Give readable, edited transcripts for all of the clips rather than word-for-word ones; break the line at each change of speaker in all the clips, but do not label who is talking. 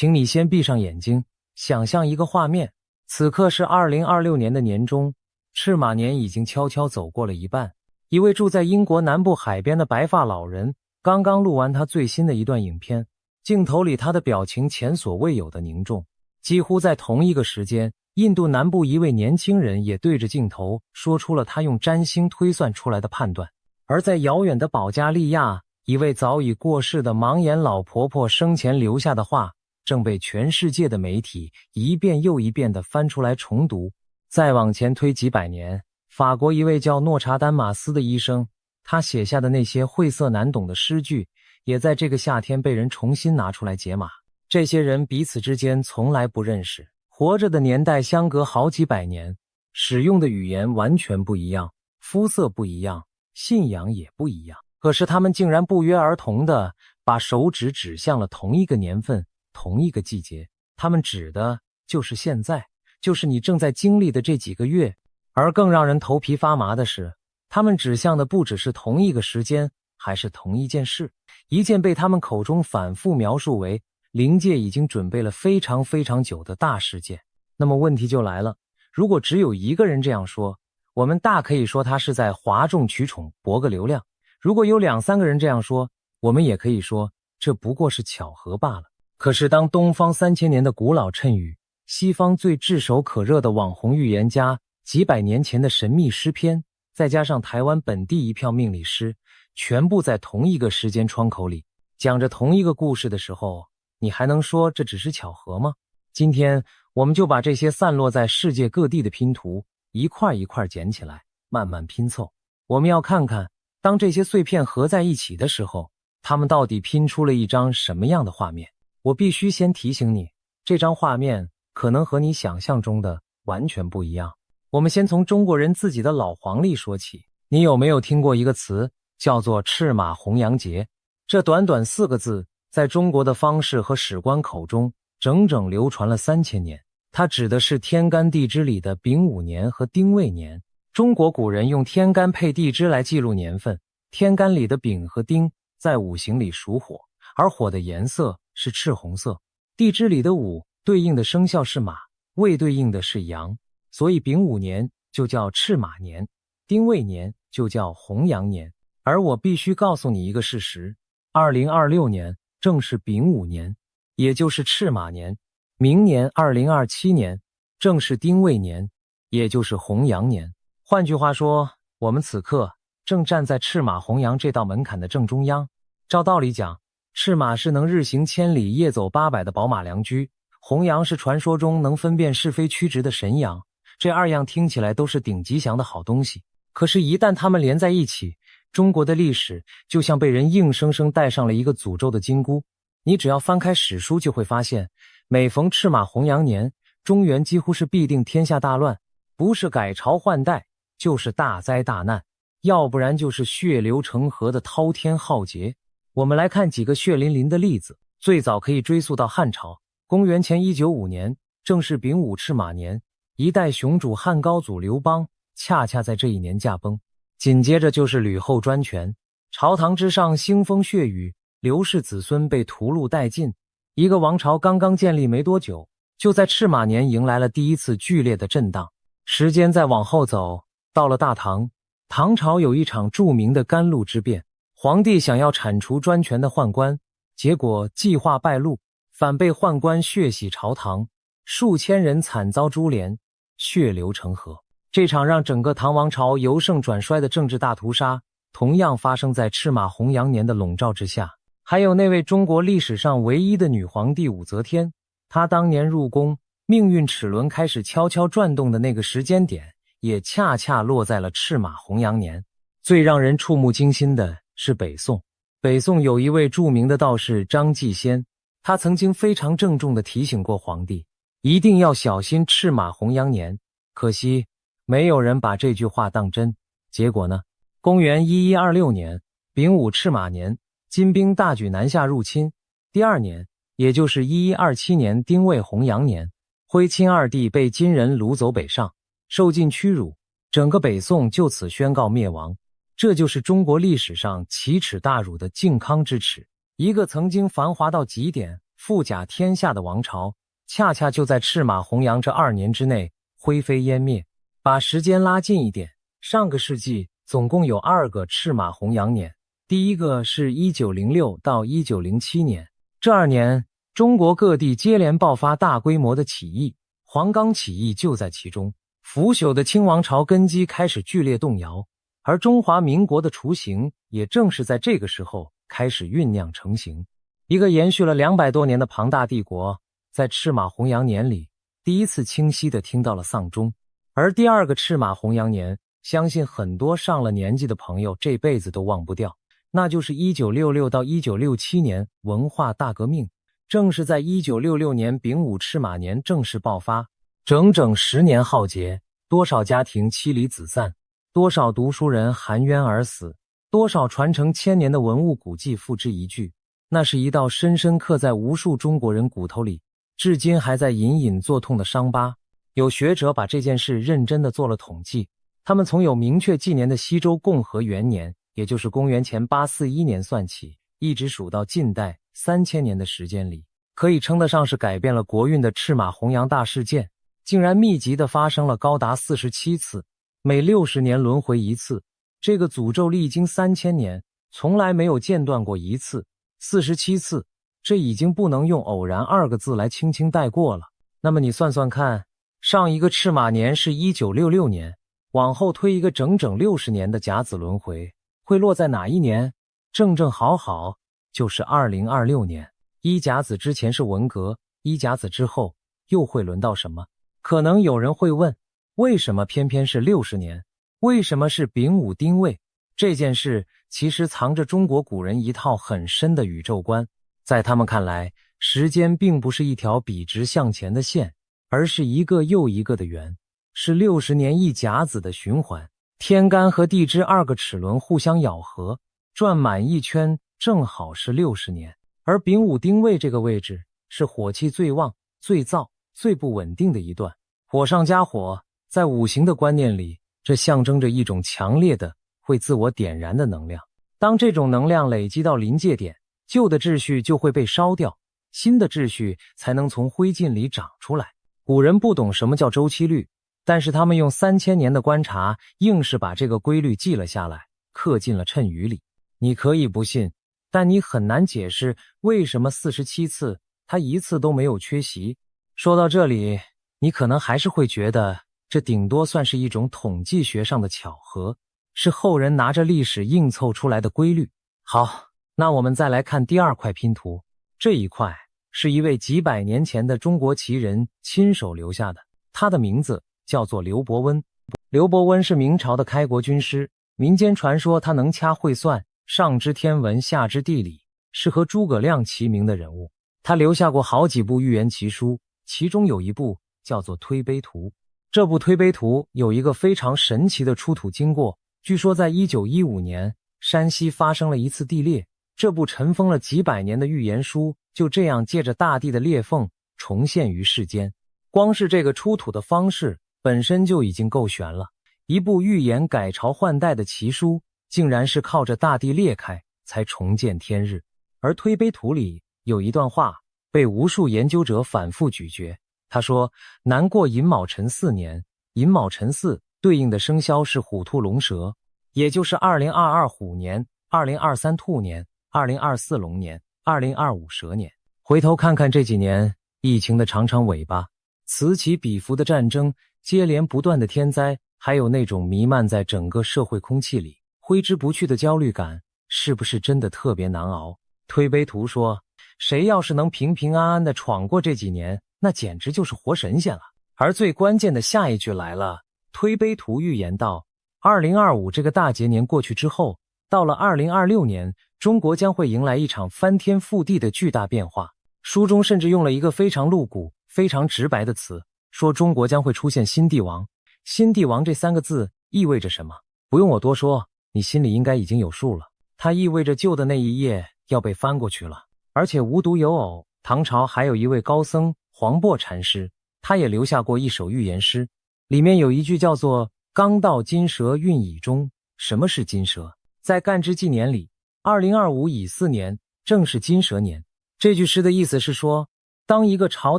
请你先闭上眼睛，想象一个画面，此刻是2026年的年中，赤马年已经悄悄走过了一半。一位住在英国南部海边的白发老人刚刚录完他最新的一段影片，镜头里他的表情前所未有的凝重。几乎在同一个时间，印度南部一位年轻人也对着镜头说出了他用占星推算出来的判断。而在遥远的保加利亚，一位早已过世的盲眼老婆婆生前留下的话正被全世界的媒体一遍又一遍地翻出来重读。再往前推几百年，法国一位叫诺查丹马斯的医生，他写下的那些晦涩难懂的诗句，也在这个夏天被人重新拿出来解码。这些人彼此之间从来不认识，活着的年代相隔好几百年，使用的语言完全不一样，肤色不一样，信仰也不一样。可是他们竟然不约而同地把手指指向了同一个年份，同一个季节。他们指的就是现在，就是你正在经历的这几个月。而更让人头皮发麻的是，他们指向的不只是同一个时间，还是同一件事，一件被他们口中反复描述为灵界已经准备了非常非常久的大事件。那么问题就来了，如果只有一个人这样说，我们大可以说他是在哗众取宠博个流量；如果有2-3个人这样说，我们也可以说这不过是巧合罢了。可是当东方3000年的古老谶语，西方最炙手可热的网红预言家，几百年前的神秘诗篇，再加上台湾本地一票命理师，全部在同一个时间窗口里讲着同一个故事的时候，你还能说这只是巧合吗？今天我们就把这些散落在世界各地的拼图一块一块捡起来，慢慢拼凑。我们要看看，当这些碎片合在一起的时候，它们到底拼出了一张什么样的画面。我必须先提醒你，这张画面可能和你想象中的完全不一样。我们先从中国人自己的老黄历说起。你有没有听过一个词叫做赤马红羊节？这短短4个字在中国的方士和史官口中整整流传了3000年。它指的是天干地支里的丙午年和丁未年。中国古人用天干配地支来记录年份，天干里的丙和丁在五行里属火，而火的颜色是赤红色。地支里的午对应的生肖是马，未对应的是羊，所以丙午年就叫赤马年，丁未年就叫红羊年。而我必须告诉你一个事实，2026年正是丙午年，也就是赤马年。明年2027年正是丁未年，也就是红羊年。换句话说，我们此刻正站在赤马红羊这道门槛的正中央。照道理讲，赤马是能日行千里夜走800的宝马良驹，红羊是传说中能分辨是非曲直的神羊，这2样听起来都是顶吉祥的好东西。可是一旦它们连在一起，中国的历史就像被人硬生生带上了一个诅咒的金箍。你只要翻开史书就会发现，每逢赤马红羊年，中原几乎是必定天下大乱，不是改朝换代，就是大灾大难，要不然就是血流成河的滔天浩劫。我们来看几个血淋淋的例子。最早可以追溯到汉朝，公元前195年，正是丙午赤马年，一代雄主汉高祖刘邦恰恰在这一年驾崩。紧接着就是吕后专权，朝堂之上腥风血雨，刘氏子孙被屠戮殆尽。一个王朝刚刚建立没多久，就在赤马年迎来了第一次剧烈的震荡。时间再往后走，到了大唐，唐朝有一场著名的甘露之变，皇帝想要铲除专权的宦官，结果计划败露，反被宦官血洗朝堂，数千人惨遭株连，血流成河。这场让整个唐王朝由盛转衰的政治大屠杀，同样发生在赤马红羊年的笼罩之下。还有那位中国历史上唯一的女皇帝武则天，她当年入宫，命运齿轮开始悄悄转动的那个时间点，也恰恰落在了赤马红羊年。最让人触目惊心的是北宋。北宋有一位著名的道士张继先，他曾经非常郑重地提醒过皇帝，一定要小心赤马红羊年。可惜没有人把这句话当真。结果呢，公元1126年，丙午赤马年，金兵大举南下入侵。第2年，也就是1127年丁未红羊年，徽钦2帝被金人掳走北上，受尽屈辱，整个北宋就此宣告灭亡。这就是中国历史上奇耻大辱的靖康之耻，一个曾经繁华到极点，富甲天下的王朝，恰恰就在赤马弘扬这2年之内灰飞烟灭。把时间拉近一点，上个世纪总共有2个赤马弘扬年，第一个是1906到1907年，这2年中国各地接连爆发大规模的起义，黄冈起义就在其中，腐朽的清王朝根基开始剧烈动摇，而中华民国的雏形也正是在这个时候开始酝酿成型。一个延续了200多年的庞大帝国，在赤马弘扬年里第一次清晰地听到了丧钟。而第2个赤马弘扬年，相信很多上了年纪的朋友这辈子都忘不掉，那就是1966到1967年文化大革命。正是在1966年丙午赤马年正式爆发，整整10年浩劫，多少家庭妻离子散，多少读书人含冤而死，多少传承1000年的文物古迹付之一炬。那是一道深深刻在无数中国人骨头里，至今还在隐隐作痛的伤疤。有学者把这件事认真地做了统计，他们从有明确纪年的西周共和元年，也就是公元前841年算起，一直数到近代3000年的时间里，可以称得上是改变了国运的赤马弘扬大事件，竟然密集地发生了高达47次，每60年轮回一次。这个诅咒历经3000年，从来没有间断过一次。47次，这已经不能用偶然2个字来轻轻带过了。那么你算算看，上一个赤马年是1966年，往后推一个整整60年的甲子轮回，会落在哪一年？正正好好就是2026年。一甲子之前是文革，一甲子之后又会轮到什么？可能有人会问，为什么偏偏是60年？为什么是丙午丁未？这件事其实藏着中国古人一套很深的宇宙观，在他们看来，时间并不是一条笔直向前的线，而是一个又一个的圆，是60年一甲子的循环。天干和地支2个齿轮互相咬合，转满一圈，正好是60年。而丙午丁未这个位置，是火气最旺、最燥、最不稳定的一段。火上加火，在五行的观念里，这象征着一种强烈的会自我点燃的能量。当这种能量累积到临界点，旧的秩序就会被烧掉，新的秩序才能从灰烬里长出来。古人不懂什么叫周期律，但是他们用3000年的观察，硬是把这个规律记了下来，刻进了谶语里。你可以不信，但你很难解释为什么47次他一次都没有缺席。说到这里，你可能还是会觉得这顶多算是一种统计学上的巧合，是后人拿着历史硬凑出来的规律。好，那我们再来看第2块拼图。这一块是一位几百年前的中国奇人亲手留下的，他的名字叫做刘伯温。刘伯温是明朝的开国军师，民间传说他能掐会算，上知天文下知地理，是和诸葛亮齐名的人物。他留下过好几部寓言奇书，其中有一部叫做《推背图》。这部《推背图》有一个非常神奇的出土经过，据说在1915年，山西发生了一次地裂，这部尘封了几百年的预言书就这样借着大地的裂缝重现于世间。光是这个出土的方式本身就已经够悬了，一部预言改朝换代的奇书，竟然是靠着大地裂开才重见天日。而推背图里有一段话被无数研究者反复咀嚼，他说，南过寅卯辰4年，寅卯辰巳对应的生肖是虎兔龙蛇，也就是2022虎年、2023兔年、2024龙年、2025蛇年。回头看看这几年疫情的长长尾巴，此起彼伏的战争，接连不断的天灾，还有那种弥漫在整个社会空气里挥之不去的焦虑感，是不是真的特别难熬？推背图说，谁要是能平平安安的闯过这几年，那简直就是活神仙了。而最关键的下一句来了，推背图预言到2025这个大节年过去之后，到了2026年，中国将会迎来一场翻天覆地的巨大变化。书中甚至用了一个非常露骨、非常直白的词，说中国将会出现新帝王。新帝王这3个字意味着什么？不用我多说，你心里应该已经有数了。它意味着旧的那一页要被翻过去了。而且无独有偶，唐朝还有一位高僧黄檗禅师，他也留下过一首寓言诗，里面有一句叫做刚到金蛇运已终。什么是金蛇？在干支纪年里，2025乙巳年正是金蛇年，这句诗的意思是说，当一个朝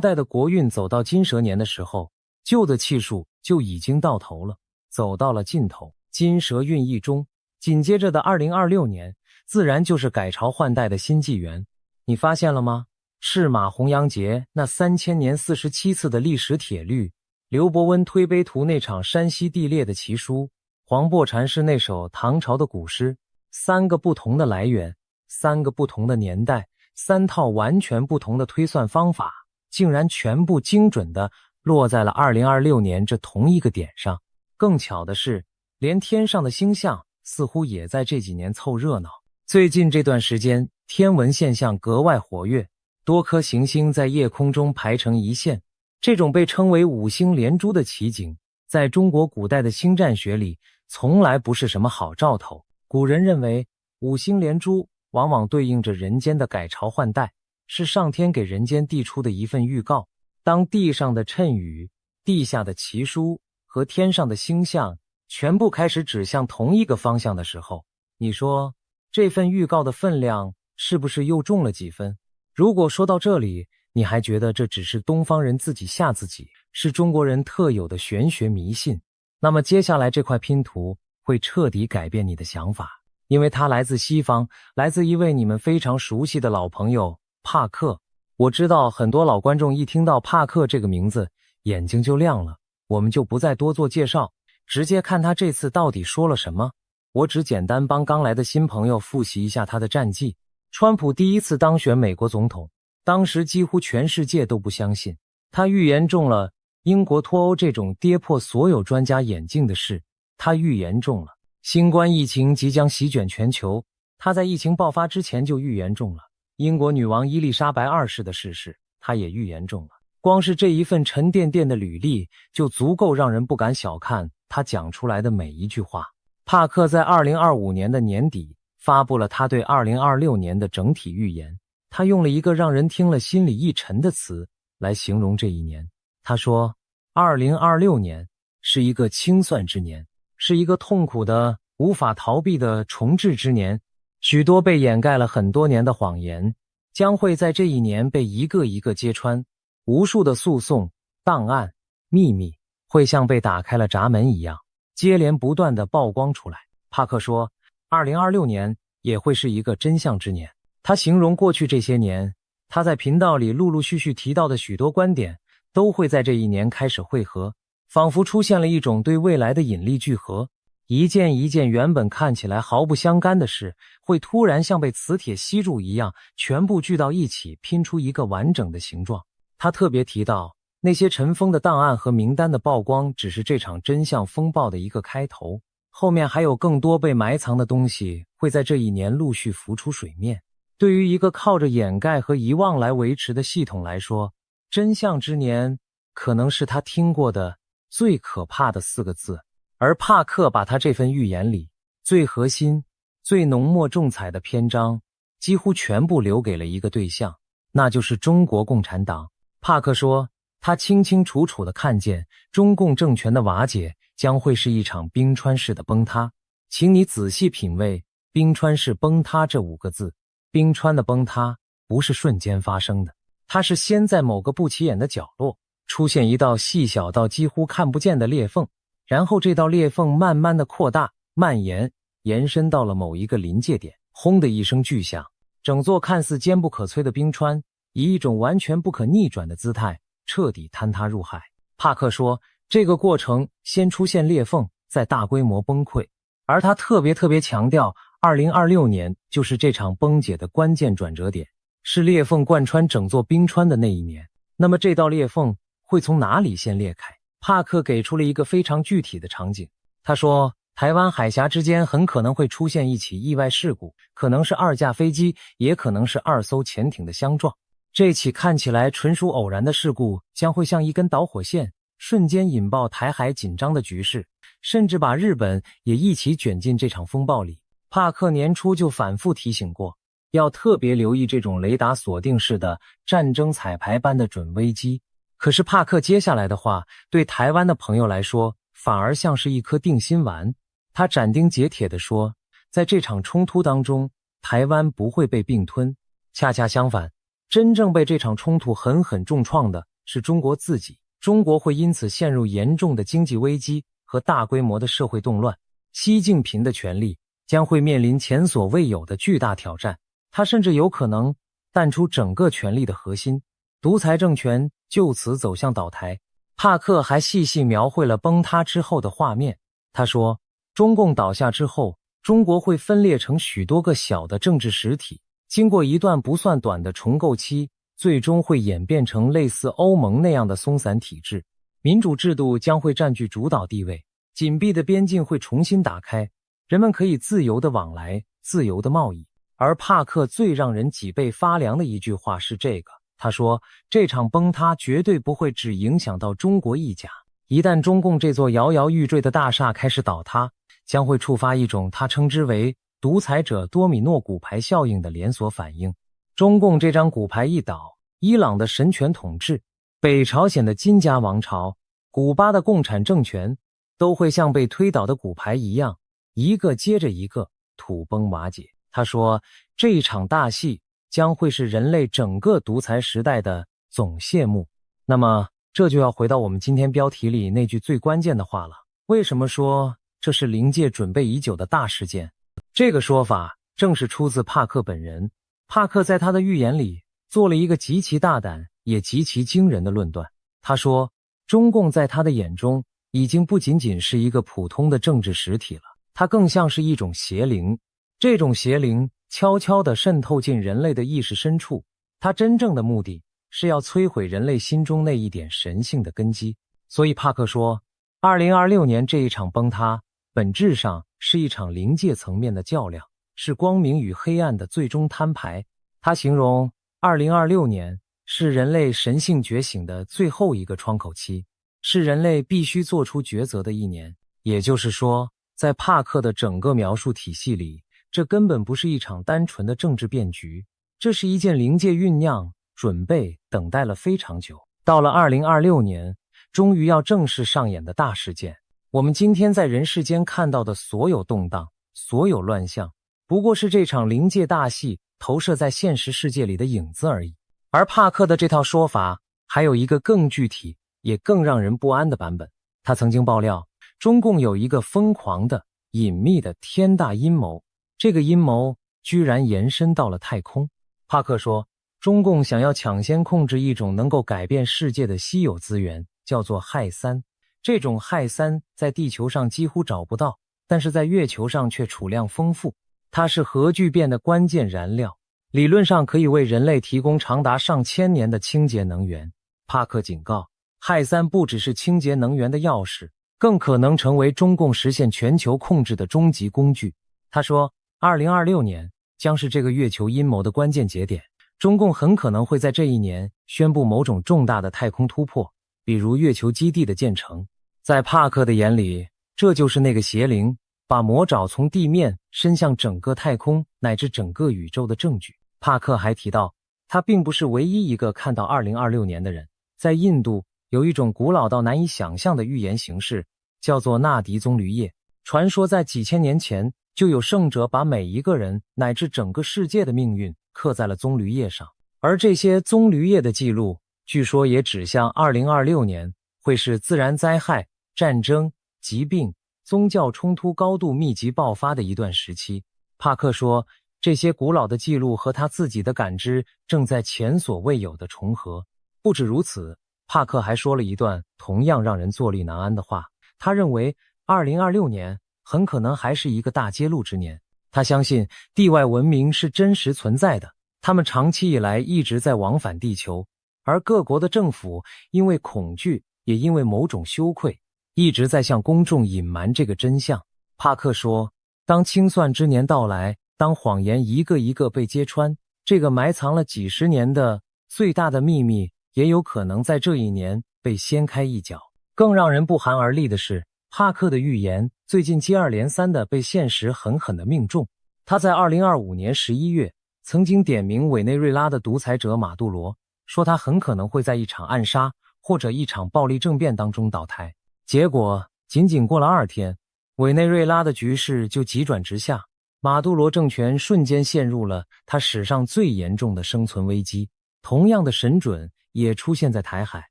代的国运走到金蛇年的时候，旧的气数就已经到头了，走到了尽头，金蛇运易终。紧接着的2026年，自然就是改朝换代的新纪元。你发现了吗？赤马红阳节那3000年47次的历史铁律，刘伯温推背图那场山西地裂的奇书，黄檗禅师那首唐朝的古诗，3个不同的来源，3个不同的年代，3套完全不同的推算方法，竟然全部精准地落在了2026年这同一个点上。更巧的是，连天上的星象似乎也在这几年凑热闹。最近这段时间，天文现象格外活跃，多颗行星在夜空中排成一线。这种被称为五星连珠的奇景，在中国古代的星占学里从来不是什么好兆头。古人认为，五星连珠往往对应着人间的改朝换代，是上天给人间递出的一份预告。当地上的谶语、地下的奇书和天上的星象全部开始指向同一个方向的时候，你说这份预告的分量是不是又重了几分？如果说到这里，你还觉得这只是东方人自己吓自己，是中国人特有的玄学迷信，那么接下来这块拼图会彻底改变你的想法，因为它来自西方，来自一位你们非常熟悉的老朋友帕克。我知道很多老观众一听到帕克这个名字眼睛就亮了，我们就不再多做介绍，直接看他这次到底说了什么。我只简单帮刚来的新朋友复习一下他的战绩。川普第一次当选美国总统，当时几乎全世界都不相信，他预言中了英国脱欧这种跌破所有专家眼镜的事，他预言中了新冠疫情即将席卷全球，他在疫情爆发之前就预言中了英国女王伊丽莎白2世的逝世，他也预言中了。光是这一份沉甸甸的履历就足够让人不敢小看他讲出来的每一句话。帕克在2025年的年底发布了他对2026年的整体预言，他用了一个让人听了心里一沉的词来形容这一年。他说2026年是一个清算之年，是一个痛苦的无法逃避的重置之年，许多被掩盖了很多年的谎言将会在这一年被一个一个揭穿，无数的诉讼、档案、秘密会像被打开了闸门一样接连不断地曝光出来。帕克说2026年也会是一个真相之年。他形容过去这些年，他在频道里陆陆续续提到的许多观点都会在这一年开始汇合，仿佛出现了一种对未来的引力聚合。一件一件原本看起来毫不相干的事，会突然像被磁铁吸住一样，全部聚到一起，拼出一个完整的形状。他特别提到，那些尘封的档案和名单的曝光只是这场真相风暴的一个开头，后面还有更多被埋藏的东西会在这一年陆续浮出水面。对于一个靠着掩盖和遗忘来维持的系统来说，真相之年可能是他听过的最可怕的4个字。而帕克把他这份预言里最核心、最浓墨重彩的篇章几乎全部留给了一个对象，那就是中国共产党。帕克说，他清清楚楚地看见中共政权的瓦解将会是一场冰川式的崩塌。请你仔细品味冰川式崩塌这5个字。冰川的崩塌不是瞬间发生的，它是先在某个不起眼的角落出现一道细小到几乎看不见的裂缝，然后这道裂缝慢慢的扩大、蔓延，延伸到了某一个临界点，轰的一声巨响，整座看似坚不可摧的冰川以一种完全不可逆转的姿态彻底坍塌入海。帕克说，这个过程先出现裂缝，再大规模崩溃，而他特别强调2026年就是这场崩解的关键转折点，是裂缝贯穿整座冰川的那一年。那么这道裂缝会从哪里先裂开？帕克给出了一个非常具体的场景。他说，台湾海峡之间很可能会出现一起意外事故，可能是2架飞机，也可能是2艘潜艇的相撞。这起看起来纯属偶然的事故将会像一根导火线，瞬间引爆台海紧张的局势，甚至把日本也一起卷进这场风暴里。帕克年初就反复提醒过，要特别留意这种雷达锁定式的战争彩排般的准危机。可是帕克接下来的话对台湾的朋友来说反而像是一颗定心丸。他斩钉截铁地说，在这场冲突当中，台湾不会被并吞，恰恰相反，真正被这场冲突狠狠重创的是中国自己，中国会因此陷入严重的经济危机和大规模的社会动乱。习近平的权力将会面临前所未有的巨大挑战，他甚至有可能淡出整个权力的核心，独裁政权就此走向倒台。帕克还细细描绘了崩塌之后的画面。他说，中共倒下之后，中国会分裂成许多个小的政治实体，经过一段不算短的重构期，最终会演变成类似欧盟那样的松散体制，民主制度将会占据主导地位，紧闭的边境会重新打开，人们可以自由的往来，自由的贸易。而帕克最让人脊背发凉的一句话是这个，他说，这场崩塌绝对不会只影响到中国一家，一旦中共这座摇摇欲坠的大厦开始倒塌，将会触发一种他称之为独裁者多米诺骨牌效应的连锁反应。中共这张骨牌一倒，伊朗的神权统治、北朝鲜的金家王朝、古巴的共产政权都会像被推倒的骨牌一样，一个接着一个土崩瓦解。他说，这一场大戏将会是人类整个独裁时代的总谢幕。那么这就要回到我们今天标题里那句最关键的话了，为什么说这是灵界准备已久的大事件？这个说法正是出自帕克本人。帕克在他的预言里做了一个极其大胆也极其惊人的论断。他说，中共在他的眼中已经不仅仅是一个普通的政治实体了，它更像是一种邪灵。这种邪灵悄悄地渗透进人类的意识深处，它真正的目的是要摧毁人类心中那一点神性的根基。所以帕克说，2026年这一场崩塌本质上是一场灵界层面的较量，是光明与黑暗的最终摊牌。他形容2026年是人类神性觉醒的最后一个窗口期，是人类必须做出抉择的一年。也就是说，在帕克的整个描述体系里，这根本不是一场单纯的政治变局，这是一件灵界酝酿、准备、等待了非常久，到了2026年，终于要正式上演的大事件。我们今天在人世间看到的所有动荡、所有乱象，不过是这场灵界大戏投射在现实世界里的影子而已。而帕克的这套说法还有一个更具体也更让人不安的版本。他曾经爆料，中共有一个疯狂的、隐秘的天大阴谋，这个阴谋居然延伸到了太空。帕克说，中共想要抢先控制一种能够改变世界的稀有资源，叫做氦三。这种氦三在地球上几乎找不到，但是在月球上却储量丰富。它是核聚变的关键燃料，理论上可以为人类提供长达上千年的清洁能源。帕克警告，氦三不只是清洁能源的钥匙，更可能成为中共实现全球控制的终极工具。他说，2026年将是这个月球阴谋的关键节点，中共很可能会在这一年宣布某种重大的太空突破，比如月球基地的建成。在帕克的眼里，这就是那个邪灵把魔爪从地面伸向整个太空乃至整个宇宙的证据。帕克还提到，他并不是唯一一个看到2026年的人。在印度有一种古老到难以想象的预言形式，叫做纳迪棕榈叶。传说在几千年前就有圣者把每一个人乃至整个世界的命运刻在了棕榈叶上，而这些棕榈叶的记录据说也指向2026年会是自然灾害、战争、疾病、宗教冲突高度密集爆发的一段时期。帕克说，这些古老的记录和他自己的感知正在前所未有的重合。不止如此，帕克还说了一段同样让人坐立难安的话。他认为2026年很可能还是一个大揭露之年。他相信地外文明是真实存在的，他们长期以来一直在往返地球，而各国的政府因为恐惧，也因为某种羞愧，一直在向公众隐瞒这个真相。帕克说，当清算之年到来，当谎言一个一个被揭穿，这个埋藏了几十年的最大的秘密也有可能在这一年被掀开一角。更让人不寒而栗的是，帕克的预言最近接二连三地被现实狠狠地命中。他在2025年11月曾经点名委内瑞拉的独裁者马杜罗，说他很可能会在一场暗杀或者一场暴力政变当中倒台。结果仅仅过了2天，委内瑞拉的局势就急转直下，马杜罗政权瞬间陷入了他史上最严重的生存危机。同样的神准也出现在台海。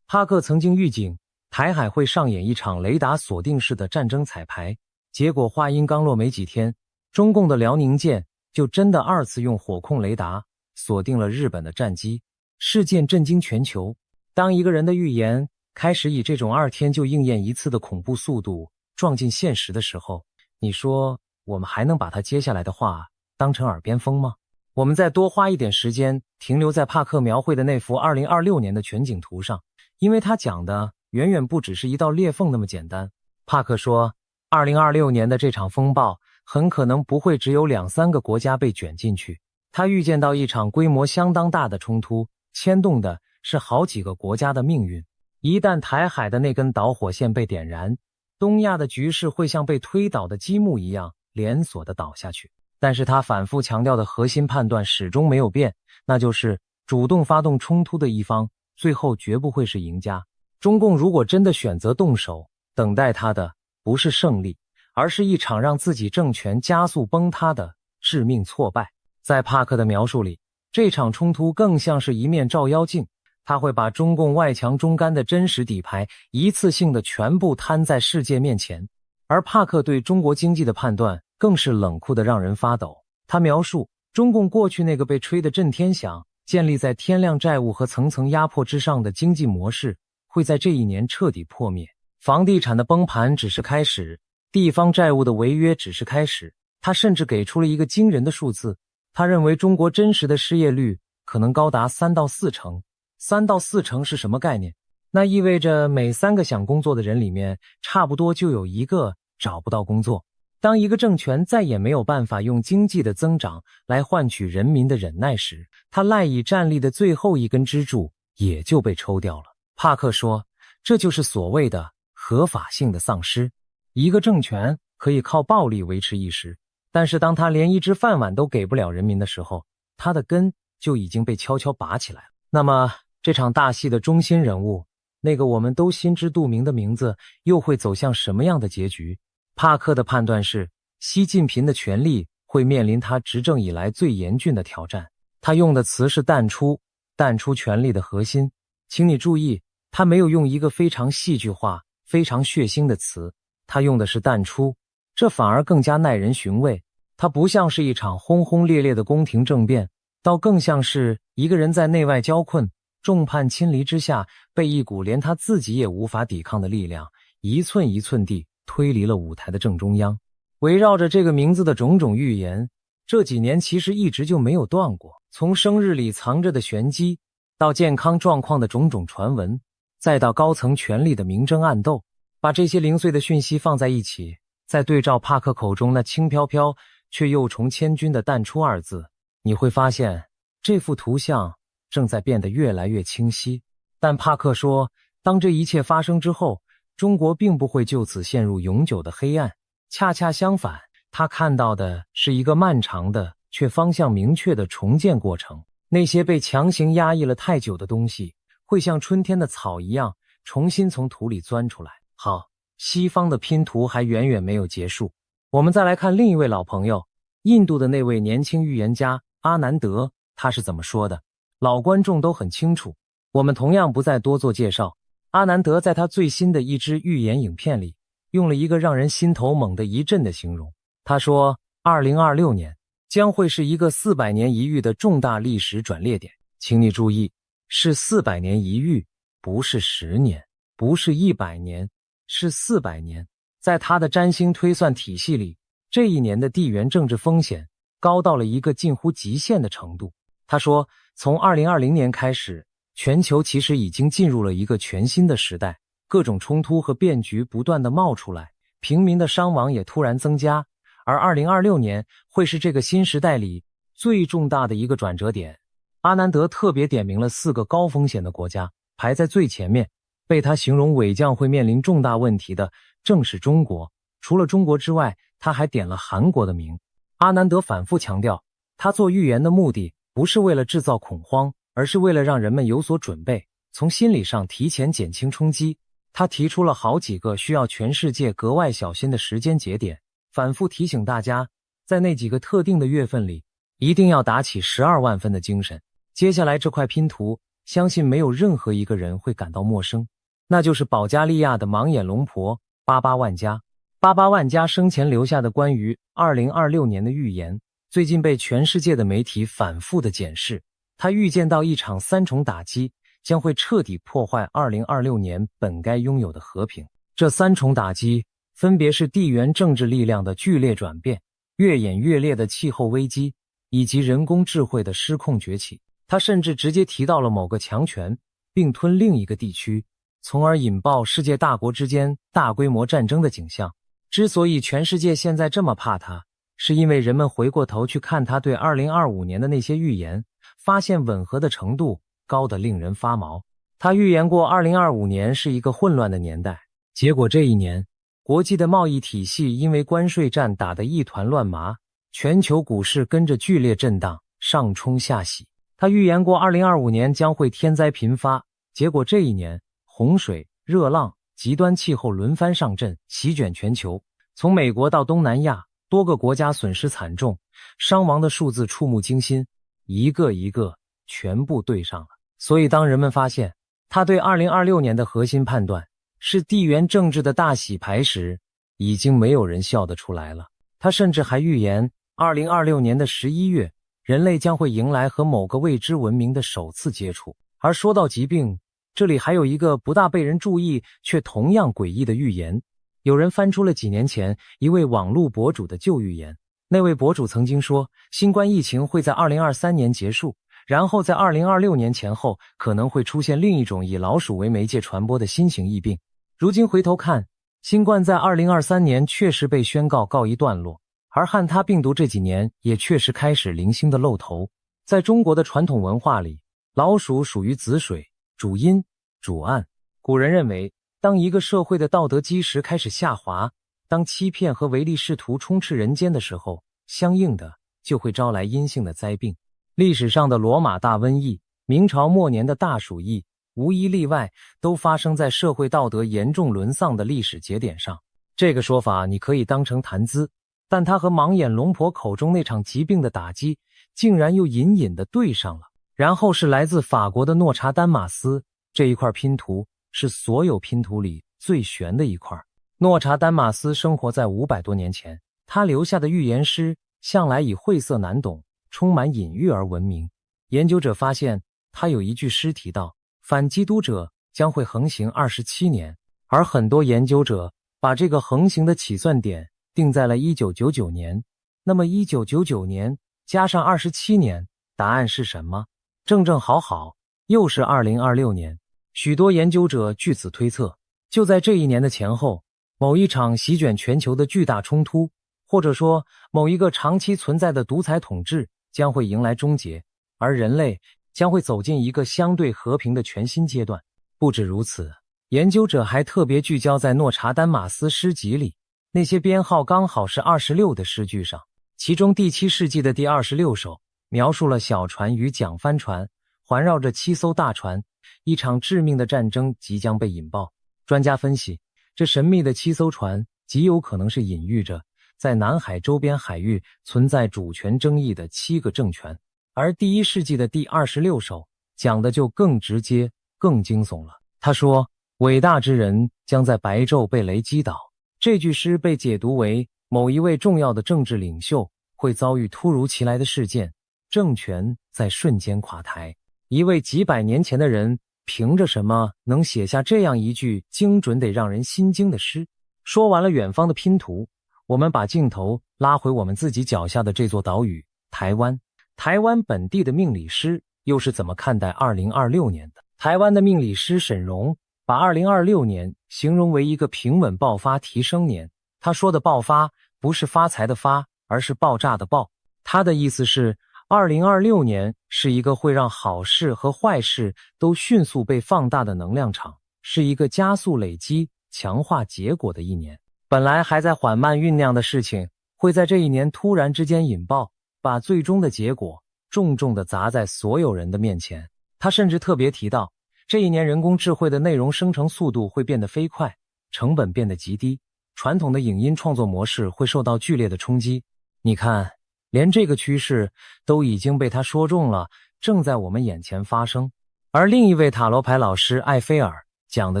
帕克曾经预警台海会上演一场雷达锁定式的战争彩排，结果话音刚落没几天，中共的辽宁舰就真的2次用火控雷达锁定了日本的战机，事件震惊全球。当一个人的预言开始以这种2天就应验1次的恐怖速度撞进现实的时候，你说我们还能把他接下来的话当成耳边风吗？我们再多花一点时间停留在帕克描绘的那幅2026年的全景图上，因为他讲的远远不只是一道裂缝那么简单。帕克说2026年的这场风暴很可能不会只有2-3个国家被卷进去，他预见到一场规模相当大的冲突，牵动的是好几个国家的命运。一旦台海的那根导火线被点燃，东亚的局势会像被推倒的积木一样连锁的倒下去。但是他反复强调的核心判断始终没有变，那就是主动发动冲突的一方最后绝不会是赢家。中共如果真的选择动手，等待他的不是胜利，而是一场让自己政权加速崩塌的致命挫败。在帕克的描述里，这场冲突更像是一面照妖镜，他会把中共外强中干的真实底牌一次性的全部摊在世界面前。而帕克对中国经济的判断更是冷酷的让人发抖。他描述中共过去那个被吹得震天响，建立在天量债务和层层压迫之上的经济模式会在这一年彻底破灭。房地产的崩盘只是开始，地方债务的违约只是开始。他甚至给出了一个惊人的数字，他认为中国真实的失业率可能高达3到4成。3到4成是什么概念？那意味着每3个想工作的人里面，差不多就有1个找不到工作。当一个政权再也没有办法用经济的增长来换取人民的忍耐时，他赖以站立的最后一根支柱也就被抽掉了。帕克说，这就是所谓的合法性的丧失。一个政权可以靠暴力维持一时，但是当他连一只饭碗都给不了人民的时候，他的根就已经被悄悄拔起来了。那么这场大戏的中心人物，那个我们都心知肚明的名字，又会走向什么样的结局？帕克的判断是，习近平的权力会面临他执政以来最严峻的挑战。他用的词是淡出，淡出权力的核心。请你注意，他没有用一个非常戏剧化、非常血腥的词，他用的是淡出，这反而更加耐人寻味。它不像是一场轰轰烈烈的宫廷政变，倒更像是一个人在内外交困、众叛亲离之下，被一股连他自己也无法抵抗的力量一寸一寸地推离了舞台的正中央。围绕着这个名字的种种预言，这几年其实一直就没有断过，从生日里藏着的玄机，到健康状况的种种传闻，再到高层权力的明争暗斗。把这些零碎的讯息放在一起，再对照帕克口中那轻飘飘却又重千钧的淡出2字，你会发现这幅图像正在变得越来越清晰。但帕克说，当这一切发生之后，中国并不会就此陷入永久的黑暗，恰恰相反，他看到的是一个漫长的却方向明确的重建过程。那些被强行压抑了太久的东西，会像春天的草一样重新从土里钻出来。好，西方的拼图还远远没有结束。我们再来看另一位老朋友，印度的那位年轻预言家阿南德，他是怎么说的？老观众都很清楚，我们同样不再多做介绍。阿南德在他最新的一支预言影片里，用了一个让人心头猛地一震的形容。他说，2026年将会是一个400年一遇的重大历史转捩点。请你注意，是400年一遇，不是10年，不是100年，是400年。在他的占星推算体系里，这一年的地缘政治风险高到了一个近乎极限的程度。他说，从2020年开始，全球其实已经进入了一个全新的时代，各种冲突和变局不断的冒出来，平民的伤亡也突然增加，而2026年会是这个新时代里最重大的一个转折点。阿南德特别点名了4个高风险的国家，排在最前面，被他形容伪将会面临重大问题的正是中国。除了中国之外，他还点了韩国的名。阿南德反复强调，他做预言的目的不是为了制造恐慌，而是为了让人们有所准备，从心理上提前减轻冲击。他提出了好几个需要全世界格外小心的时间节点，反复提醒大家，在那几个特定的月份里，一定要打起12万分的精神。接下来这块拼图，相信没有任何一个人会感到陌生，那就是保加利亚的盲眼龙婆巴巴万加。巴巴万加生前留下的关于2026年的预言，最近被全世界的媒体反复的检视。他预见到一场3重打击将会彻底破坏2026年本该拥有的和平。这3重打击分别是地缘政治力量的剧烈转变、越演越烈的气候危机，以及人工智慧的失控崛起。他甚至直接提到了某个强权并吞另一个地区，从而引爆世界大国之间大规模战争的景象。之所以全世界现在这么怕他，是因为人们回过头去看他对2025年的那些预言，发现吻合的程度高得令人发毛。他预言过2025年是一个混乱的年代，结果这一年，国际的贸易体系因为关税战打得一团乱麻，全球股市跟着剧烈震荡，上冲下洗。他预言过2025年将会天灾频发，结果这一年，洪水、热浪、极端气候轮番上阵，席卷全球。从美国到东南亚，多个国家损失惨重，伤亡的数字触目惊心，一个一个全部对上了。所以当人们发现他对2026年的核心判断是地缘政治的大洗牌时，已经没有人笑得出来了。他甚至还预言2026年的11月，人类将会迎来和某个未知文明的首次接触。而说到疾病，这里还有一个不大被人注意却同样诡异的预言。有人翻出了几年前一位网络博主的旧预言，那位博主曾经说，新冠疫情会在2023年结束，然后在2026年前后可能会出现另一种以老鼠为媒介传播的新型疫病。如今回头看，新冠在2023年确实被宣告告一段落，而汉他病毒这几年也确实开始零星的露头。在中国的传统文化里，老鼠属于子水，主阴主暗。古人认为，当一个社会的道德基石开始下滑，当欺骗和唯利是图充斥人间的时候，相应的就会招来阴性的灾病。历史上的罗马大瘟疫、明朝末年的大鼠疫，无一例外都发生在社会道德严重沦丧的历史节点上。这个说法你可以当成谈资，但他和盲眼龙婆口中那场疾病的打击竟然又隐隐地对上了。然后是来自法国的诺查丹马斯，这一块拼图是所有拼图里最悬的一块。诺查丹马斯生活在500多年前，他留下的预言诗向来以晦涩难懂、充满隐喻而闻名。研究者发现，他有一句诗提到，反基督者将会横行27年，而很多研究者把这个横行的起算点定在了1999年。那么1999年加上27年，答案是什么？正正好好，又是2026年。许多研究者据此推测，就在这一年的前后，某一场席卷全球的巨大冲突，或者说某一个长期存在的独裁统治将会迎来终结，而人类将会走进一个相对和平的全新阶段。不止如此，研究者还特别聚焦在诺查丹马斯诗集里那些编号刚好是26的诗句上，其中第7世纪的第26首描述了小船与桨帆船环绕着7艘大船，一场致命的战争即将被引爆。专家分析，这神秘的7艘船极有可能是隐喻着在南海周边海域存在主权争议的7个政权。而第1世纪的第26首讲的就更直接、更惊悚了。他说，伟大之人将在白昼被雷击倒。这句诗被解读为某一位重要的政治领袖会遭遇突如其来的事件，政权在瞬间垮台。一位几百年前的人凭着什么能写下这样一句精准得让人心惊的诗？说完了远方的拼图，我们把镜头拉回我们自己脚下的这座岛屿台湾。台湾本地的命理师又是怎么看待2026年的？台湾的命理师沈荣把2026年形容为一个平稳爆发提升年。他说的爆发不是发财的发，而是爆炸的爆。他的意思是2026年是一个会让好事和坏事都迅速被放大的能量场，是一个加速累积、强化结果的一年。本来还在缓慢酝酿的事情，会在这一年突然之间引爆，把最终的结果重重地砸在所有人的面前。他甚至特别提到，这一年人工智慧的内容生成速度会变得飞快，成本变得极低，传统的影音创作模式会受到剧烈的冲击。你看，连这个趋势都已经被他说中了，正在我们眼前发生。而另一位塔罗牌老师艾菲尔讲的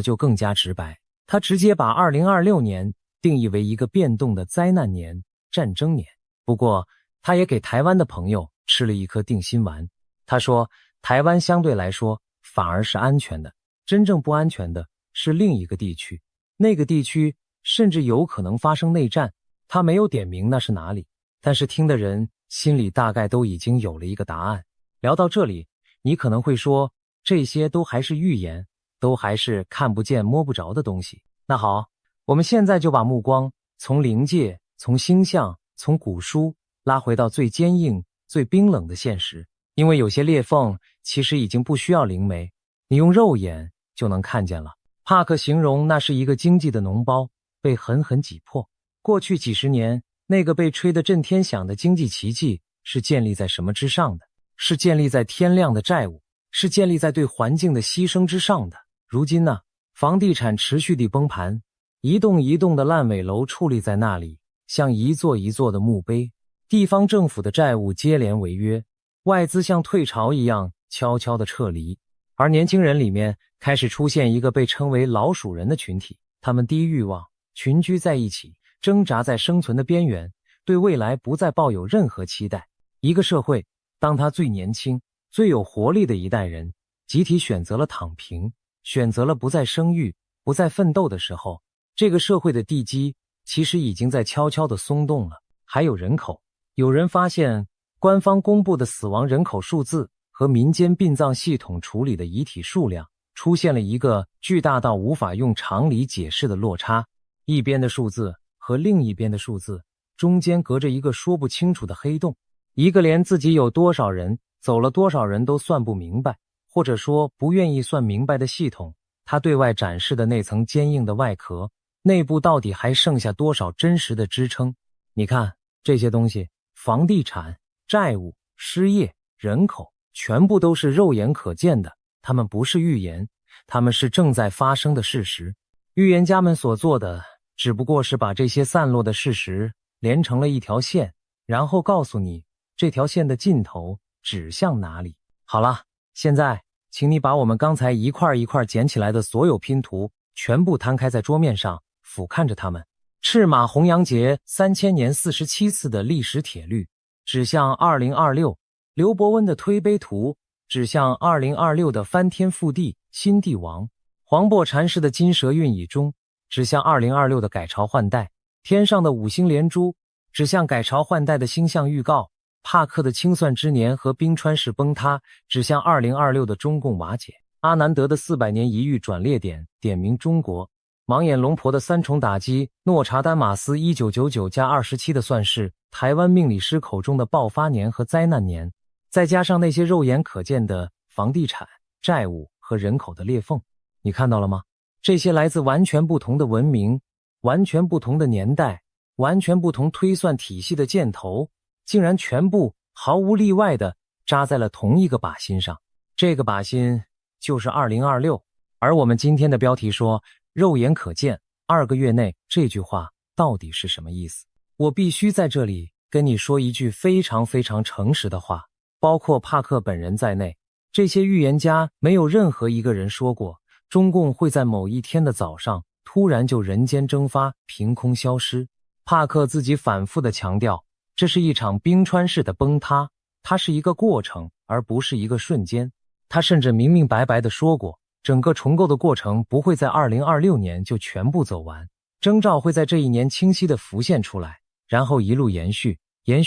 就更加直白，他直接把2026年定义为一个变动的灾难年、战争年。不过他也给台湾的朋友吃了一颗定心丸，他说台湾相对来说反而是安全的，真正不安全的是另一个地区，那个地区甚至有可能发生内战。他没有点明那是哪里，但是听的人心里大概都已经有了一个答案。聊到这里，你可能会说，这些都还是预言，都还是看不见摸不着的东西。那好，我们现在就把目光从灵界、从星象、从古书拉回到最坚硬、最冰冷的现实。因为有些裂缝其实已经不需要灵媒，你用肉眼就能看见了。帕克形容那是一个经济的脓包被狠狠挤破。过去几十年，那个被吹得震天响的经济奇迹是建立在什么之上的？是建立在天量的债务，是建立在对环境的牺牲之上的。如今呢，房地产持续地崩盘，一栋一栋的烂尾楼矗立在那里，像一座一座的墓碑。地方政府的债务接连违约，外资像退潮一样悄悄地撤离。而年轻人里面开始出现一个被称为老鼠人的群体，他们低欲望，群居在一起，挣扎在生存的边缘，对未来不再抱有任何期待。一个社会，当他最年轻、最有活力的一代人集体选择了躺平，选择了不再生育、不再奋斗的时候，这个社会的地基其实已经在悄悄地松动了。还有人口，有人发现官方公布的死亡人口数字和民间殡葬系统处理的遗体数量出现了一个巨大到无法用常理解释的落差，一边的数字和另一边的数字中间隔着一个说不清楚的黑洞，一个连自己有多少人、走了多少人都算不明白，或者说不愿意算明白的系统，它对外展示的那层坚硬的外壳，内部到底还剩下多少真实的支撑？你看这些东西，房地产、债务、失业、人口，全部都是肉眼可见的，它们不是预言，它们是正在发生的事实。预言家们所做的只不过是把这些散落的事实连成了一条线，然后告诉你这条线的尽头指向哪里。好了，现在请你把我们刚才一块一块捡起来的所有拼图全部摊开在桌面上，俯瞰着它们。赤马红阳节3000年47次的历史铁律指向2026，刘伯温的推杯图指向2026的翻天覆地新帝王，黄檗禅师的金蛇运以中指向2026的改朝换代，天上的五星连珠指向改朝换代的星象预告，帕克的清算之年和冰川式崩塌指向2026的中共瓦解，阿南德的400年一遇转捩点点明中国，盲眼龙婆的3重打击，诺查丹马斯1999加27的算式，台湾命理师口中的爆发年和灾难年，再加上那些肉眼可见的房地产、债务和人口的裂缝，你看到了吗？这些来自完全不同的文明、完全不同的年代、完全不同推算体系的箭头，竟然全部毫无例外地扎在了同一个靶心上。这个靶心就是2026。而我们今天的标题说肉眼可见2个月内，这句话到底是什么意思？我必须在这里跟你说一句非常非常诚实的话，包括帕克本人在内，这些预言家没有任何一个人说过中共会在某一天的早上突然就人间蒸发，凭空消失。帕克自己反复地强调，这是一场冰川式的崩塌，它是一个过程，而不是一个瞬间。他甚至明明白白地说过，整个重构的过程不会在2026年就全部走完，征兆会在这一年清晰地浮现出来，然后一路延续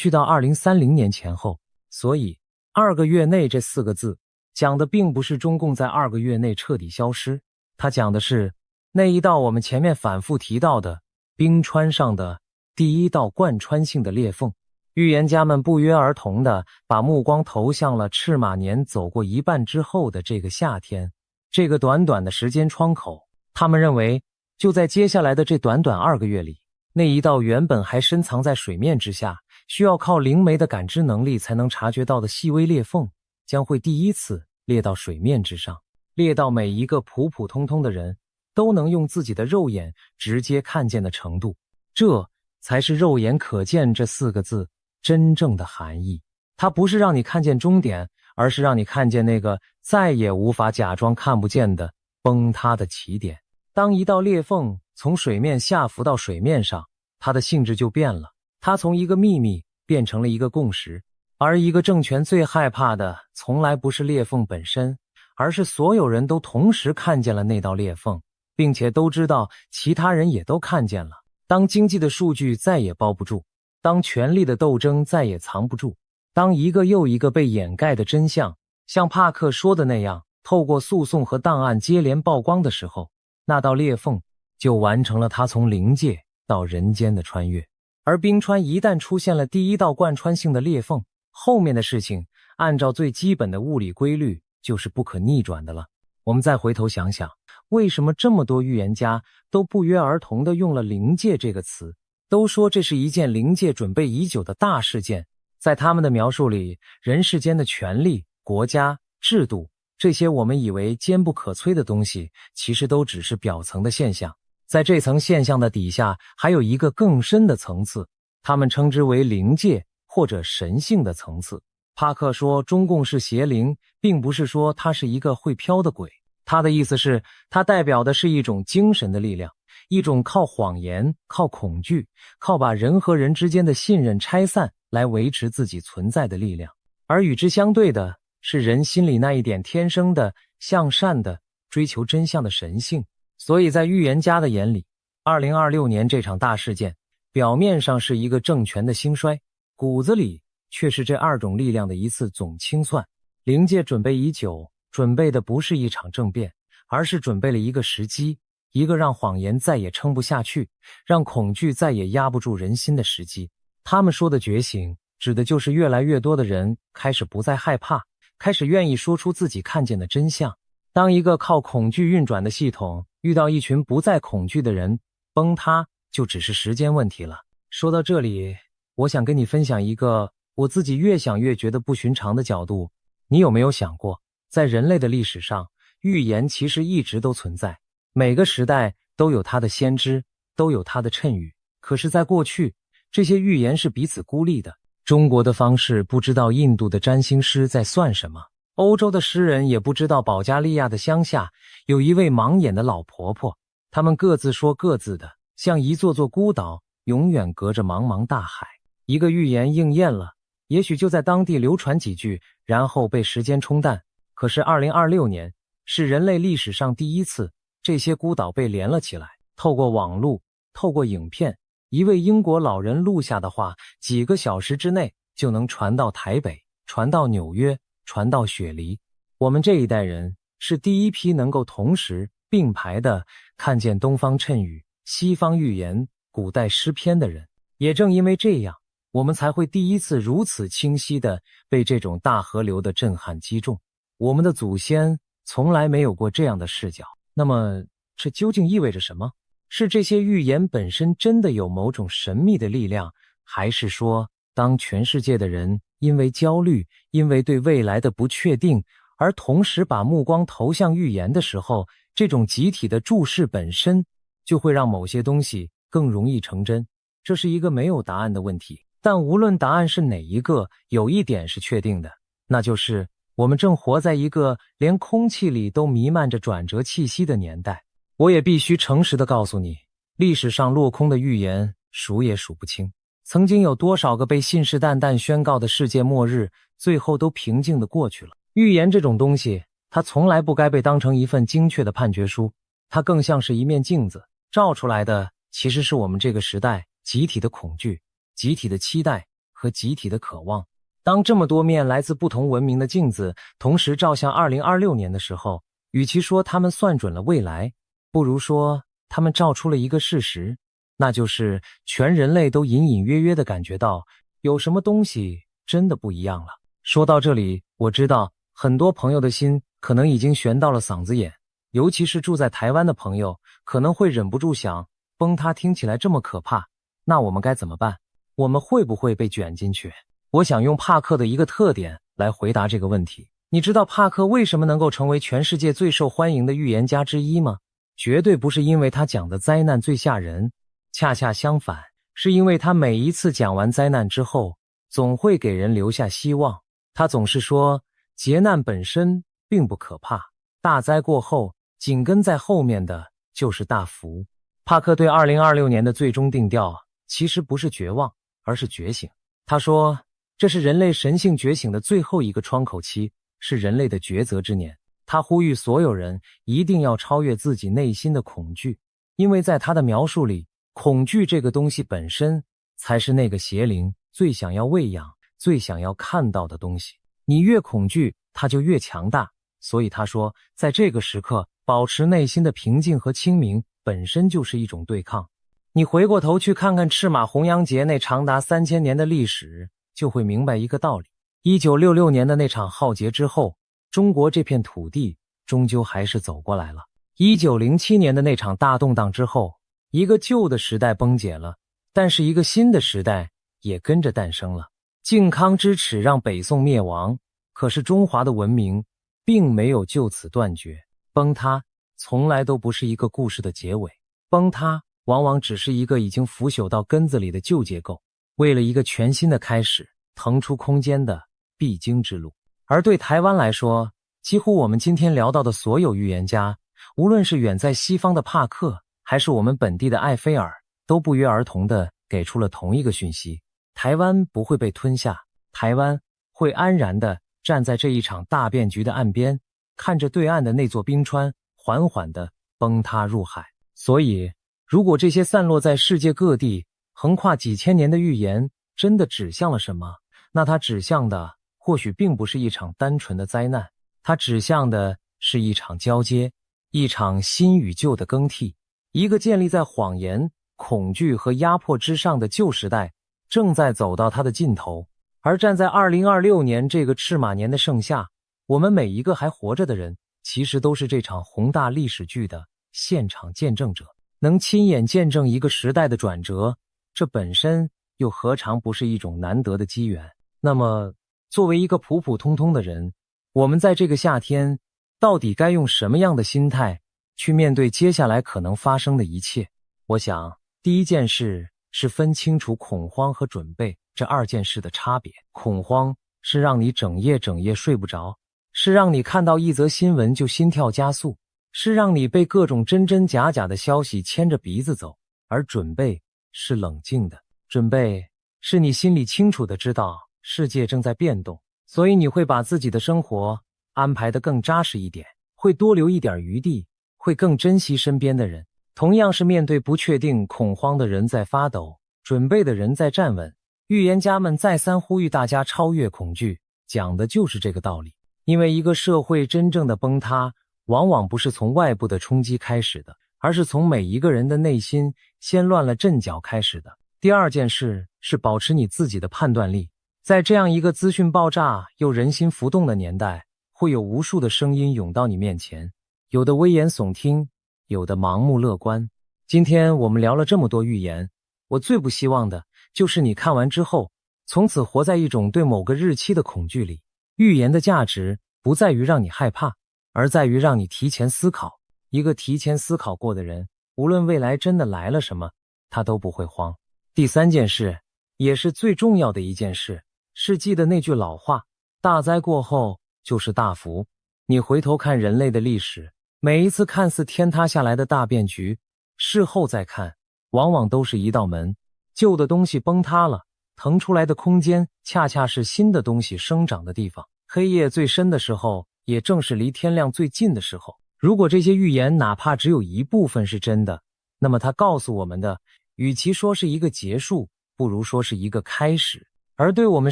到2030年前后。所以2个月内这4个字讲的并不是中共在2个月内彻底消失，它讲的是那一道我们前面反复提到的冰川上的第一道贯穿性的裂缝。预言家们不约而同地把目光投向了赤马年走过一半之后的这个夏天，这个短短的时间窗口，他们认为就在接下来的这短短2个月里，那一道原本还深藏在水面之下，需要靠灵媒的感知能力才能察觉到的细微裂缝，将会第一次裂到水面之上，裂到每一个普普通通的人都能用自己的肉眼直接看见的程度。这才是肉眼可见这4个字真正的含义。它不是让你看见终点，而是让你看见那个再也无法假装看不见的崩塌的起点。当一道裂缝从水面下浮到水面上，它的性质就变了，它从一个秘密变成了一个共识。而一个政权最害怕的从来不是裂缝本身，而是所有人都同时看见了那道裂缝，并且都知道其他人也都看见了。当经济的数据再也包不住，当权力的斗争再也藏不住，当一个又一个被掩盖的真相像帕克说的那样透过诉讼和档案接连曝光的时候，那道裂缝就完成了它从灵界到人间的穿越。而冰川一旦出现了第一道贯穿性的裂缝，后面的事情按照最基本的物理规律就是不可逆转的了。我们再回头想想，为什么这么多预言家都不约而同地用了灵界这个词，都说这是一件灵界准备已久的大事件。在他们的描述里，人世间的权力、国家、制度，这些我们以为坚不可摧的东西，其实都只是表层的现象。在这层现象的底下，还有一个更深的层次，他们称之为灵界或者神性的层次。帕克说中共是邪灵，并不是说它是一个会飘的鬼，他的意思是它代表的是一种精神的力量，一种靠谎言、靠恐惧、靠把人和人之间的信任拆散来维持自己存在的力量。而与之相对的是人心里那一点天生的向善的追求真相的神性。所以在预言家的眼里，2026年这场大事件表面上是一个政权的兴衰，骨子里却是这二种力量的一次总清算。灵界准备已久，准备的不是一场政变，而是准备了一个时机，一个让谎言再也撑不下去，让恐惧再也压不住人心的时机。他们说的觉醒，指的就是越来越多的人开始不再害怕，开始愿意说出自己看见的真相。当一个靠恐惧运转的系统遇到一群不再恐惧的人，崩塌就只是时间问题了。说到这里，我想跟你分享一个我自己越想越觉得不寻常的角度。你有没有想过，在人类的历史上，预言其实一直都存在，每个时代都有它的先知，都有它的谶语。可是在过去，这些预言是彼此孤立的。中国的方士不知道印度的占星师在算什么，欧洲的诗人也不知道保加利亚的乡下有一位盲眼的老婆婆。他们各自说各自的，像一座座孤岛，永远隔着茫茫大海。一个预言应验了，也许就在当地流传几句，然后被时间冲淡。可是2026年是人类历史上第一次，这些孤岛被连了起来，透过网络，透过影片，一位英国老人录下的话，几个小时之内就能传到台北，传到纽约，传到雪梨。我们这一代人是第一批能够同时并排的看见东方谶语、西方预言、古代诗篇的人。也正因为这样，我们才会第一次如此清晰地被这种大河流的震撼击中。我们的祖先从来没有过这样的视角。那么这究竟意味着什么？是这些预言本身真的有某种神秘的力量，还是说当全世界的人因为焦虑，因为对未来的不确定，而同时把目光投向预言的时候，这种集体的注视本身就会让某些东西更容易成真？这是一个没有答案的问题，但无论答案是哪一个，有一点是确定的，那就是我们正活在一个连空气里都弥漫着转折气息的年代。我也必须诚实地告诉你，历史上落空的预言数也数不清。曾经有多少个被信誓旦旦宣告的世界末日，最后都平静地过去了。预言这种东西，它从来不该被当成一份精确的判决书，它更像是一面镜子，照出来的其实是我们这个时代集体的恐惧、集体的期待和集体的渴望。当这么多面来自不同文明的镜子同时照向2026年的时候，与其说他们算准了未来，不如说他们照出了一个事实，那就是全人类都隐隐约约地感觉到有什么东西真的不一样了。说到这里，我知道很多朋友的心可能已经悬到了嗓子眼，尤其是住在台湾的朋友可能会忍不住想，崩塌听起来这么可怕，那我们该怎么办？我们会不会被卷进去？我想用帕克的一个特点来回答这个问题。你知道帕克为什么能够成为全世界最受欢迎的预言家之一吗？绝对不是因为他讲的灾难最吓人，恰恰相反，是因为他每一次讲完灾难之后，总会给人留下希望。他总是说，劫难本身并不可怕，大灾过后，紧跟在后面的就是大福。帕克对2026年的最终定调其实不是绝望，而是觉醒。他说，这是人类神性觉醒的最后一个窗口期，是人类的抉择之年。他呼吁所有人一定要超越自己内心的恐惧，因为在他的描述里，恐惧这个东西本身才是那个邪灵最想要喂养、最想要看到的东西。你越恐惧，它就越强大。所以他说，在这个时刻，保持内心的平静和清明本身就是一种对抗。你回过头去看看赤马红羊节那长达3000年的历史，就会明白一个道理。1966年的那场浩劫之后，中国这片土地终究还是走过来了。1907年的那场大动荡之后，一个旧的时代崩解了，但是一个新的时代也跟着诞生了。靖康之耻让北宋灭亡，可是中华的文明并没有就此断绝。崩塌从来都不是一个故事的结尾，崩塌往往只是一个已经腐朽到根子里的旧结构，为了一个全新的开始腾出空间的必经之路。而对台湾来说，几乎我们今天聊到的所有预言家，无论是远在西方的帕克，还是我们本地的艾菲尔，都不约而同地给出了同一个讯息：台湾不会被吞下，台湾会安然地站在这一场大变局的岸边，看着对岸的那座冰川缓缓地崩塌入海。所以，如果这些散落在世界各地、横跨几千年的预言真的指向了什么，那它指向的或许并不是一场单纯的灾难，它指向的是一场交接，一场新与旧的更替。一个建立在谎言、恐惧和压迫之上的旧时代正在走到它的尽头。而站在2026年这个赤马年的盛夏，我们每一个还活着的人，其实都是这场宏大历史剧的现场见证者。能亲眼见证一个时代的转折，这本身又何尝不是一种难得的机缘？那么，作为一个普普通通的人，我们在这个夏天到底该用什么样的心态去面对接下来可能发生的一切？我想，第一件事是分清楚恐慌和准备这2件事的差别。恐慌是让你整夜睡不着，是让你看到一则新闻就心跳加速，是让你被各种真真假假的消息牵着鼻子走。而准备是冷静的，准备是你心里清楚的知道世界正在变动，所以你会把自己的生活安排得更扎实一点，会多留一点余地，会更珍惜身边的人。同样是面对不确定，恐慌的人在发抖，准备的人在站稳。预言家们再三呼吁大家超越恐惧，讲的就是这个道理。因为一个社会真正的崩塌，往往不是从外部的冲击开始的，而是从每一个人的内心先乱了阵脚开始的。第2件事是保持你自己的判断力。在这样一个资讯爆炸又人心浮动的年代，会有无数的声音涌到你面前，有的危言耸听，有的盲目乐观。今天我们聊了这么多预言，我最不希望的就是你看完之后，从此活在一种对某个日期的恐惧里。预言的价值不在于让你害怕，而在于让你提前思考。一个提前思考过的人，无论未来真的来了什么，他都不会慌。第3件事，也是最重要的一件事，是记得那句老话：大灾过后就是大福。你回头看人类的历史，每一次看似天塌下来的大变局，事后再看，往往都是一道门，旧的东西崩塌了，腾出来的空间恰恰是新的东西生长的地方。黑夜最深的时候，也正是离天亮最近的时候。如果这些预言哪怕只有一部分是真的，那么它告诉我们的，与其说是一个结束，不如说是一个开始。而对我们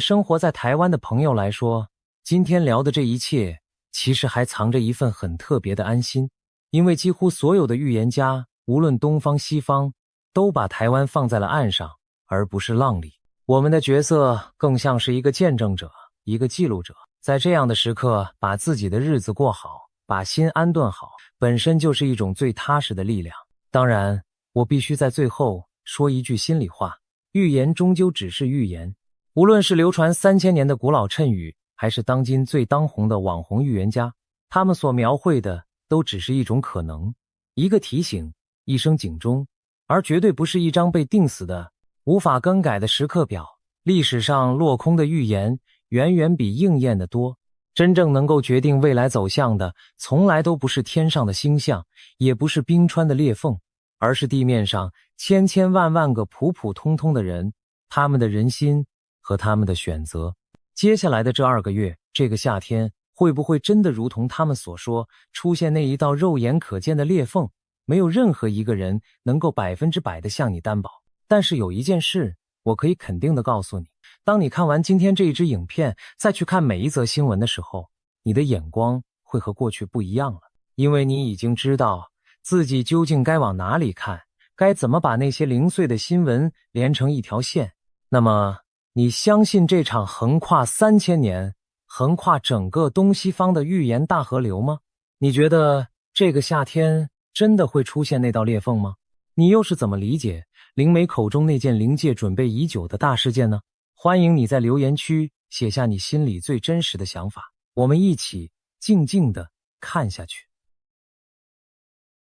生活在台湾的朋友来说，今天聊的这一切其实还藏着一份很特别的安心。因为几乎所有的预言家，无论东方西方，都把台湾放在了岸上，而不是浪里。我们的角色更像是一个见证者，一个记录者。在这样的时刻，把自己的日子过好，把心安顿好，本身就是一种最踏实的力量。当然，我必须在最后说一句心里话，预言终究只是预言。无论是流传3000年的古老谶语，还是当今最当红的网红预言家，他们所描绘的都只是一种可能，一个提醒，一声警钟，而绝对不是一张被定死的、无法更改的时刻表。历史上落空的预言远远比应验的多，真正能够决定未来走向的，从来都不是天上的星象，也不是冰川的裂缝，而是地面上千千万万个普普通通的人，他们的人心和他们的选择。接下来的这2个月，这个夏天，会不会真的如同他们所说，出现那一道肉眼可见的裂缝？没有任何一个人能够100%的向你担保。但是有一件事，我可以肯定的告诉你，当你看完今天这一支影片，再去看每一则新闻的时候，你的眼光会和过去不一样了，因为你已经知道自己究竟该往哪里看，该怎么把那些零碎的新闻连成一条线。那么，你相信这场横跨3000年、横跨整个东西方的预言大河流吗？你觉得这个夏天真的会出现那道裂缝吗？你又是怎么理解灵媒口中那件灵界准备已久的大事件呢？欢迎你在留言区写下你心里最真实的想法，我们一起静静地看下去。